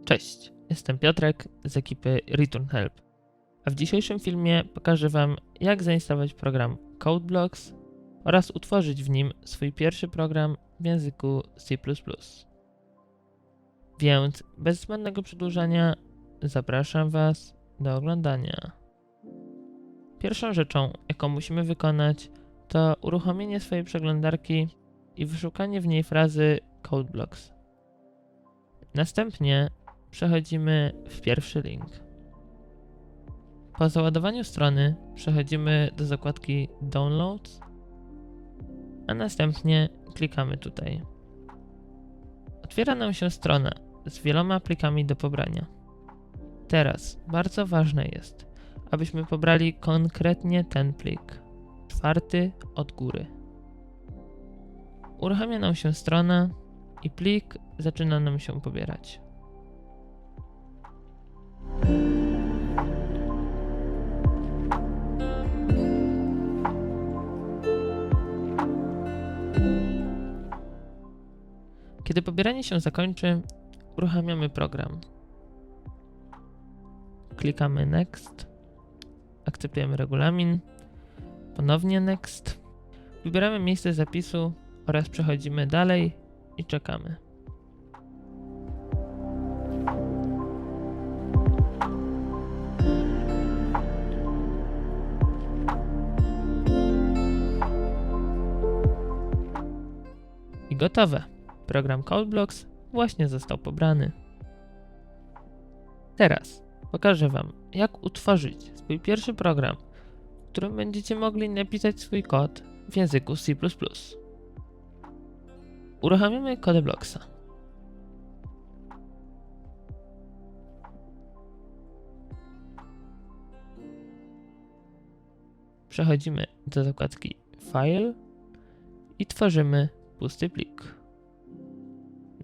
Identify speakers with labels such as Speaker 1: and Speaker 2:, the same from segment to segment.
Speaker 1: Cześć, jestem Piotrek z ekipy Return Help, a w dzisiejszym filmie pokażę Wam, jak zainstalować program CodeBlocks oraz utworzyć w nim swój pierwszy program w języku C++. Więc bez zbędnego przedłużania zapraszam Was do oglądania. Pierwszą rzeczą, jaką musimy wykonać, to uruchomienie swojej przeglądarki i wyszukanie w niej frazy CodeBlocks. Następnie przechodzimy w pierwszy link. Po załadowaniu strony przechodzimy do zakładki Downloads, a następnie klikamy tutaj. Otwiera nam się strona z wieloma plikami do pobrania. Teraz bardzo ważne jest, abyśmy pobrali konkretnie ten plik, 4 od góry. Uruchamia nam się strona i plik zaczyna nam się pobierać. Kiedy pobieranie się zakończy, uruchamiamy program. Klikamy Next, akceptujemy regulamin, ponownie Next, wybieramy miejsce zapisu oraz przechodzimy dalej i czekamy. I gotowe. Program CodeBlocks właśnie został pobrany. Teraz pokażę Wam, jak utworzyć swój pierwszy program, w którym będziecie mogli napisać swój kod w języku C++. Uruchamiamy CodeBlocksa. Przechodzimy do zakładki File i tworzymy pusty plik.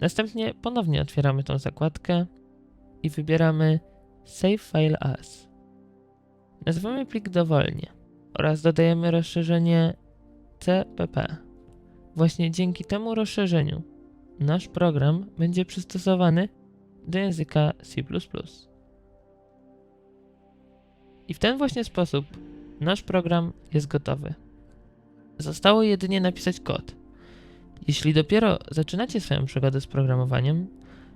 Speaker 1: Następnie ponownie otwieramy tą zakładkę i wybieramy Save File As. Nazywamy plik dowolnie oraz dodajemy rozszerzenie CPP. Właśnie dzięki temu rozszerzeniu nasz program będzie przystosowany do języka C++. I w ten właśnie sposób nasz program jest gotowy. Zostało jedynie napisać kod. Jeśli dopiero zaczynacie swoją przygodę z programowaniem,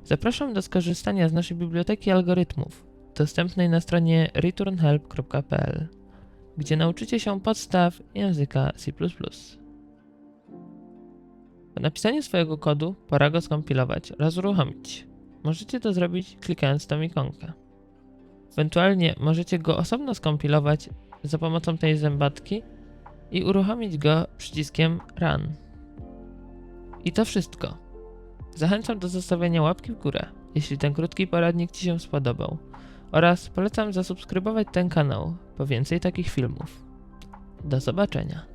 Speaker 1: zapraszam do skorzystania z naszej biblioteki algorytmów dostępnej na stronie returnhelp.pl, gdzie nauczycie się podstaw języka C++. Po napisaniu swojego kodu pora go skompilować oraz uruchomić. Możecie to zrobić klikając tą ikonkę. Ewentualnie możecie go osobno skompilować za pomocą tej zębatki i uruchomić go przyciskiem Run. I to wszystko. Zachęcam do zostawienia łapki w górę, jeśli ten krótki poradnik Ci się spodobał, oraz polecam zasubskrybować ten kanał po więcej takich filmów. Do zobaczenia.